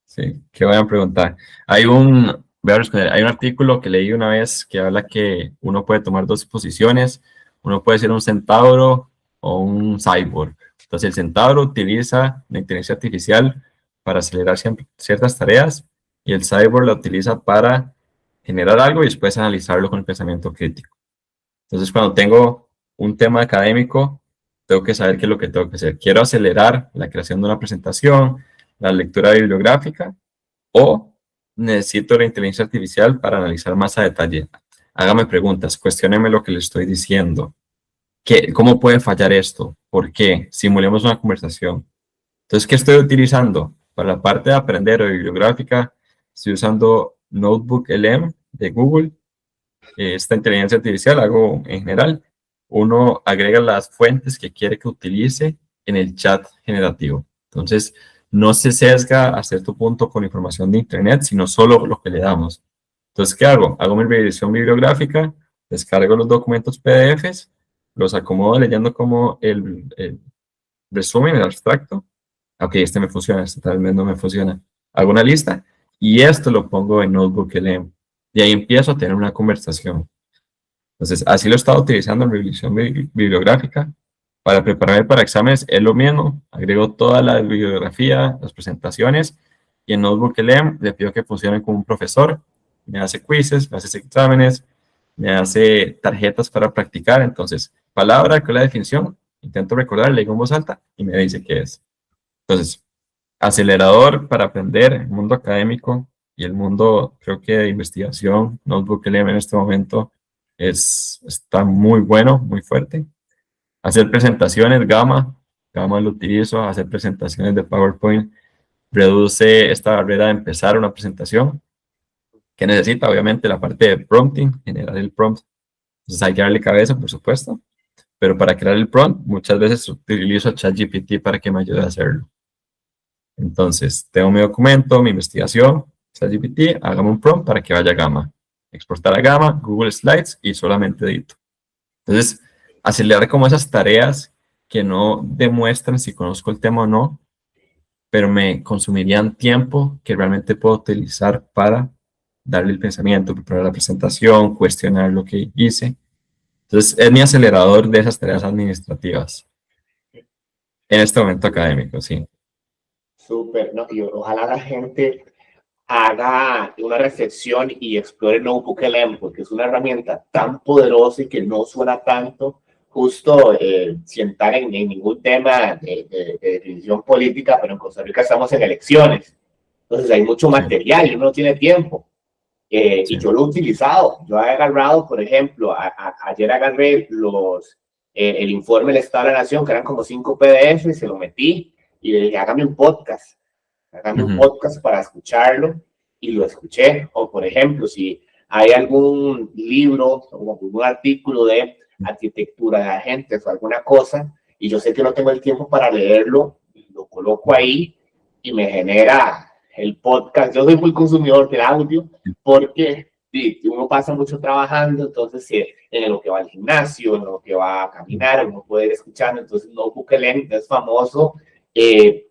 Sí, qué buena pregunta. Voy a responder, hay un artículo que leí una vez que habla que uno puede tomar 2 posiciones, uno puede ser un centauro o un cyborg. Entonces el centauro utiliza la inteligencia artificial para acelerar ciertas tareas y el cyborg la utiliza para generar algo y después analizarlo con el pensamiento crítico. Entonces cuando tengo un tema académico, tengo que saber qué es lo que tengo que hacer. Quiero acelerar la creación de una presentación, la lectura bibliográfica, o necesito la inteligencia artificial para analizar más a detalle. Hágame preguntas, cuestióneme lo que le estoy diciendo. ¿Cómo puede fallar esto? ¿Por qué? Simulemos una conversación. Entonces, ¿qué estoy utilizando? Para la parte de aprender o bibliográfica, estoy usando Notebook LM de Google. Esta inteligencia artificial hago en general. Uno agrega las fuentes que quiere que utilice en el chat generativo. Entonces, no se sesga a cierto punto con información de Internet, sino solo lo que le damos. Entonces, ¿qué hago? Hago mi revisión bibliográfica, descargo los documentos PDFs, los acomodo leyendo como el resumen, el abstracto. Ok, este me funciona, este tal vez no me funciona. Hago una lista y esto lo pongo en Notebook LM. Y ahí empiezo a tener una conversación. Entonces, así lo he estado utilizando en revisión bibliográfica. Para prepararme para exámenes es lo mismo. Agrego toda la bibliografía, las presentaciones y en Notebook LM le pido que funcione como un profesor. Me hace quizzes, me hace exámenes, me hace tarjetas para practicar. Entonces, palabra, ¿cuál es la definición? Intento recordar, le digo en voz alta y me dice qué es. Entonces, acelerador para aprender el mundo académico y el mundo, creo que de investigación. Notebook LM en este momento está muy bueno, muy fuerte. Hacer presentaciones, Gamma lo utilizo, hacer presentaciones de PowerPoint, reduce esta barrera de empezar una presentación, que necesita obviamente la parte de prompting, generar el prompt. Entonces hay que darle cabeza, por supuesto, pero para crear el prompt muchas veces utilizo ChatGPT para que me ayude a hacerlo. Entonces, tengo mi documento, mi investigación, ChatGPT, hágame un prompt para que vaya a Gamma. Exportar a Gamma, Google Slides y solamente edito. Entonces, acelerar como esas tareas que no demuestran si conozco el tema o no, pero me consumirían tiempo que realmente puedo utilizar para darle el pensamiento, preparar la presentación, cuestionar lo que hice. Entonces, es mi acelerador de esas tareas administrativas en este momento académico, sí. Súper, ¿no? Y ojalá la gente haga una reflexión y explore Notebook LM, porque es una herramienta tan poderosa y que no suena tanto justo sentar en ningún tema de definición política, pero en Costa Rica estamos en elecciones, entonces hay mucho material y uno no tiene tiempo. Y yo lo he utilizado, yo he agarrado, por ejemplo, ayer agarré el informe del Estado de la Nación, que eran como 5 PDF, se lo metí y le dije, hágame un podcast para escucharlo y lo escuché. O por ejemplo, si hay algún libro o algún artículo de arquitectura de agentes o alguna cosa y yo sé que no tengo el tiempo para leerlo, lo coloco ahí y me genera el podcast. Yo soy muy consumidor del audio porque sí, uno pasa mucho trabajando, entonces en lo que va al gimnasio, en lo que va a caminar, uno puede ir escuchando. Entonces Notebook LM es famoso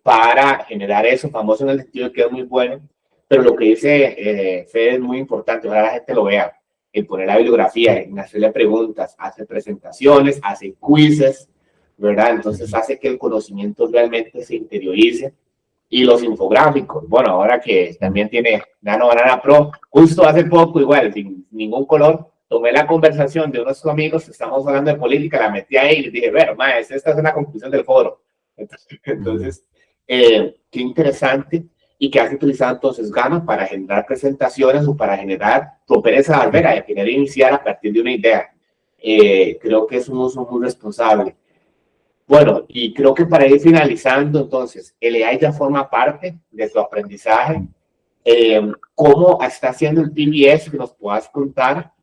para generar eso, famoso en el sentido de que es muy bueno, pero lo que dice Fede es muy importante, ojalá la gente lo vea, en poner la bibliografía, en hacerle preguntas, hace presentaciones, hace quizzes, ¿verdad? Entonces hace que el conocimiento realmente se interiorice. Y los infográficos, bueno, ahora que también tiene Nano Banana Pro, justo hace poco, igual, sin ningún color, tomé la conversación de unos amigos, estamos hablando de política, la metí ahí y les dije, bueno, maes, esta es una conclusión del foro. Entonces qué interesante. ¿Y qué has utilizado entonces Gamma para generar presentaciones o para generar, romper esa barrera de querer iniciar a partir de una idea? Creo que es un uso muy responsable. Bueno, y creo que para ir finalizando, entonces, el AI ya forma parte de tu aprendizaje. ¿Cómo está haciendo el PBS que nos puedas contar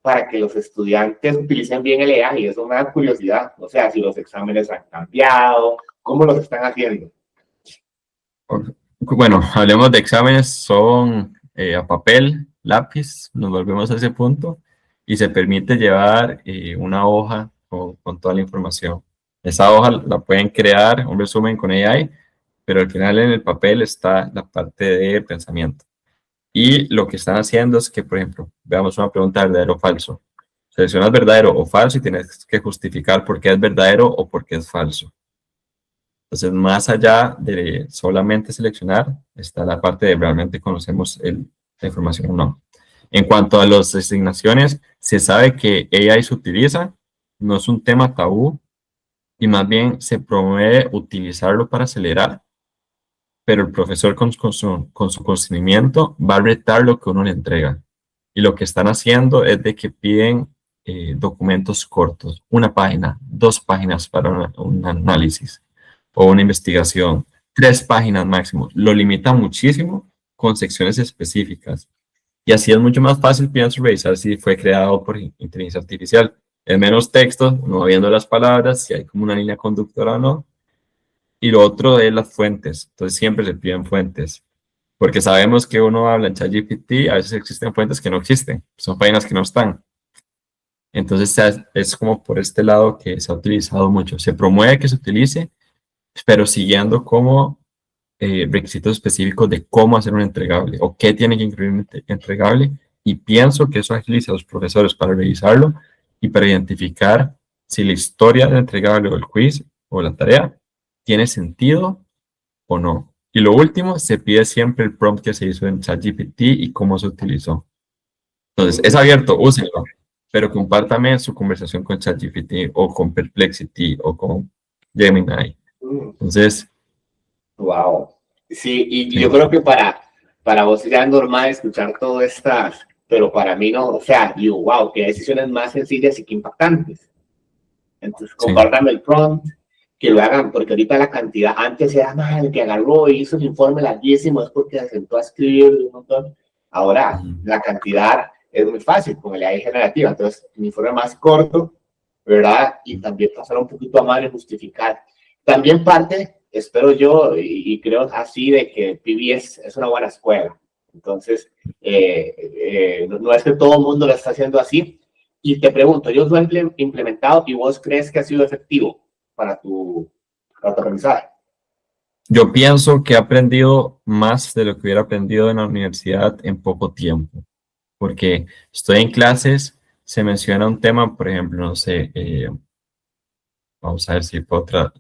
para que los estudiantes utilicen bien el AI? Eso me da curiosidad. O sea, si los exámenes han cambiado, ¿cómo los están haciendo? Bueno, hablemos de exámenes, son a papel, lápiz, nos volvemos a ese punto y se permite llevar una hoja con toda la información. Esa hoja la pueden crear, un resumen con AI, pero al final en el papel está la parte de pensamiento. Y lo que están haciendo es que, por ejemplo, veamos una pregunta verdadero o falso. Seleccionas verdadero o falso y tienes que justificar por qué es verdadero o por qué es falso. Entonces, más allá de solamente seleccionar, está la parte de realmente conocemos la información o no. En cuanto a las designaciones, se sabe que AI se utiliza, no es un tema tabú, y más bien se promueve utilizarlo para acelerar, pero el profesor con su conocimiento va a retar lo que uno le entrega. Y lo que están haciendo es de que piden documentos cortos, 1 página, 2 páginas para un análisis o una investigación, 3 páginas máximo. Lo limita muchísimo con secciones específicas. Y así es mucho más fácil, pienso, revisar si fue creado por inteligencia artificial. Es menos texto, no viendo las palabras, si hay como una línea conductora o no. Y lo otro es las fuentes. Entonces siempre se piden fuentes. Porque sabemos que uno habla en ChatGPT, a veces existen fuentes que no existen. Son páginas que no están. Entonces es como por este lado que se ha utilizado mucho. Se promueve que se utilice, pero siguiendo como requisitos específicos de cómo hacer un entregable o qué tiene que incluir un entregable. Y pienso que eso agiliza a los profesores para revisarlo y para identificar si la historia del entregable o el quiz o la tarea tiene sentido o no. Y lo último, se pide siempre el prompt que se hizo en ChatGPT y cómo se utilizó. Entonces, es abierto, úsenlo, pero compártame su conversación con ChatGPT o con Perplexity o con Gemini. Entonces, Wow. Sí, y yo sí, creo que para vos ya es normal escuchar todo estas, pero para mí no, o sea, yo, wow, qué decisiones más sencillas y qué impactantes. Entonces, sí. compártame el prompt, que lo hagan, porque ahorita la cantidad, antes era mal, que agarró y hizo un informe larguísimo, es porque se sentó a escribir un montón. Ahora, la cantidad es muy fácil con el AI generativa, entonces, un informe más corto, ¿verdad? Y también pasar un poquito a mano y justificar. También parte, espero yo, y creo así, de que PBS es una buena escuela. Entonces, no es que todo el mundo lo está haciendo así. Y te pregunto, ¿ellos lo han implementado y vos crees que ha sido efectivo para tu aprendizaje? Yo pienso que he aprendido más de lo que hubiera aprendido en la universidad en poco tiempo, porque estoy en clases, se menciona un tema, por ejemplo, no sé, vamos a ver si puedo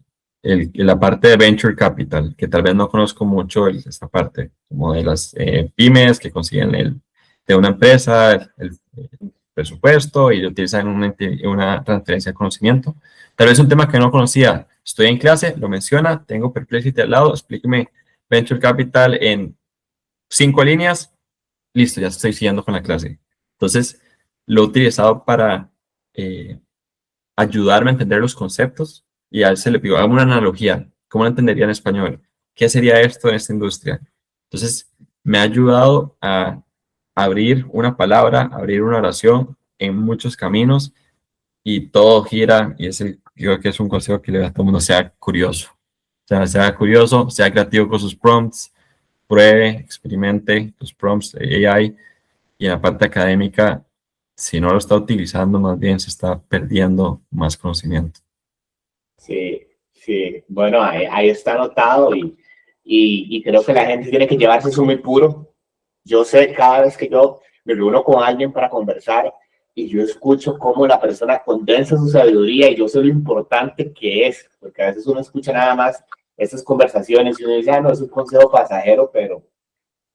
la parte de Venture Capital, que tal vez no conozco mucho esta parte, como de las pymes que consiguen de una empresa el presupuesto y lo utilizan en una transferencia de conocimiento. Tal vez un tema que no conocía, estoy en clase, lo menciona, tengo Perplexity al lado, explíqueme Venture Capital en 5 líneas, listo, ya estoy siguiendo con la clase. Entonces, lo he utilizado para ayudarme a entender los conceptos y a veces le pido, hago una analogía, ¿cómo lo entendería en español? ¿Qué sería esto en esta industria? Entonces, me ha ayudado a abrir una palabra, abrir una oración en muchos caminos y todo gira y creo que es un consejo que le da a todo el mundo, sea curioso. O sea, sea curioso, sea creativo con sus prompts, pruebe, experimente tus prompts de AI y en la parte académica, si no lo está utilizando, más bien se está perdiendo más conocimiento. Sí, sí. Bueno, ahí está anotado y creo que la gente tiene que llevarse eso muy puro. Yo sé, cada vez que yo me reúno con alguien para conversar y yo escucho cómo la persona condensa su sabiduría y yo sé lo importante que es, porque a veces uno escucha nada más esas conversaciones y uno dice, ah, no, es un consejo pasajero, pero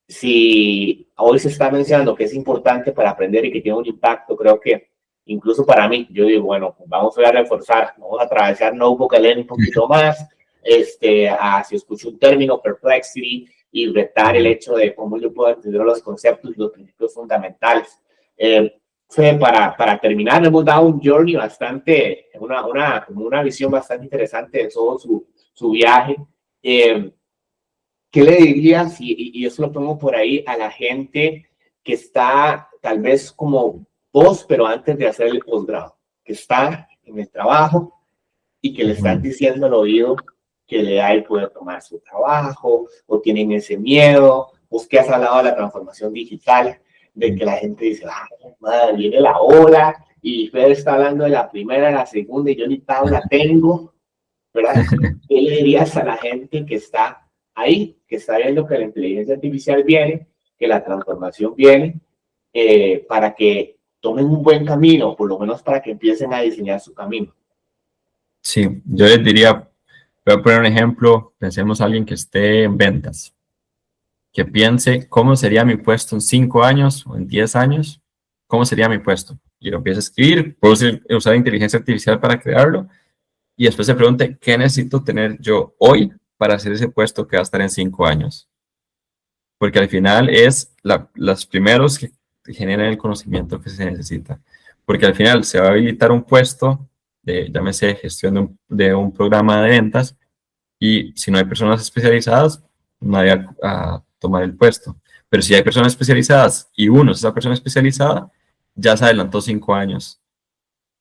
si hoy se está mencionando que es importante para aprender y que tiene un impacto, creo que incluso para mí, yo digo, bueno, pues vamos a reforzar, vamos a atravesar NoVocalN un poquito más, si escucho un término, perplexity, y retar el hecho de cómo yo puedo entender los conceptos y los principios fundamentales. Para terminar, hemos dado un journey bastante, una visión bastante interesante de todo su viaje. ¿Qué le dirías, y eso lo pongo por ahí, a la gente que está tal vez como vos, pero antes de hacer el posgrado, que está en el trabajo y que le están diciendo al oído que le hay poder tomar su trabajo, o tienen ese miedo, vos que has hablado de la transformación digital, de que la gente dice, madre, viene la ola, y Fer está hablando de la primera, la segunda, y yo ni tabla tengo, ¿verdad? ¿Qué le dirías a la gente que está ahí, que está viendo que la inteligencia artificial viene, que la transformación viene, para que tomen un buen camino, por lo menos para que empiecen a diseñar su camino? Sí, yo les diría, voy a poner un ejemplo, pensemos a alguien que esté en ventas, que piense cómo sería mi puesto en 5 años o en 10 años, cómo sería mi puesto. Y lo empieza a escribir, puedo usar inteligencia artificial para crearlo, y después se pregunte, ¿qué necesito tener yo hoy para hacer ese puesto que va a estar en 5 años? Porque al final es los primeros que generan el conocimiento que se necesita. Porque al final se va a habilitar un puesto de, llámese, gestión de un programa de ventas, y si no hay personas especializadas, nadie va a tomar el puesto. Pero si hay personas especializadas y uno es esa persona especializada, ya se adelantó 5 años.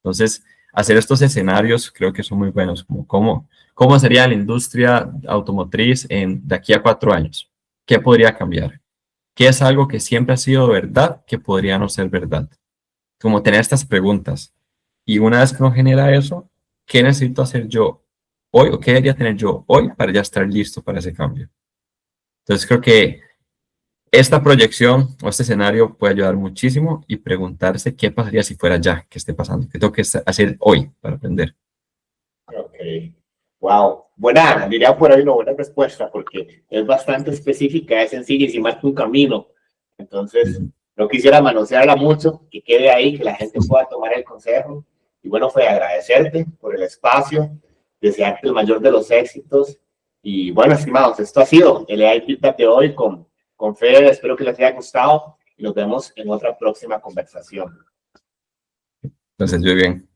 Entonces, hacer estos escenarios creo que son muy buenos, como cómo sería la industria automotriz de aquí a 4 años. ¿Qué podría cambiar? ¿Qué es algo que siempre ha sido verdad que podría no ser verdad? Como tener estas preguntas. Y una vez que uno genera eso, ¿qué necesito hacer yo hoy o qué debería tener yo hoy para ya estar listo para ese cambio? Entonces creo que esta proyección o este escenario puede ayudar muchísimo, y preguntarse qué pasaría si fuera ya, qué esté pasando, qué tengo que hacer hoy para aprender. Ok, wow, buena, diría por ahí una buena respuesta, porque es bastante específica, es sencilla y sin más que un camino. Entonces, no quisiera manosearla mucho, que quede ahí, que la gente pueda tomar el consejo. Y bueno, fue agradecerte por el espacio, desearte el mayor de los éxitos. Y bueno, estimados, esto ha sido el AI Tip de hoy con Fer. Espero que les haya gustado y nos vemos en otra próxima conversación. Entonces, muy bien.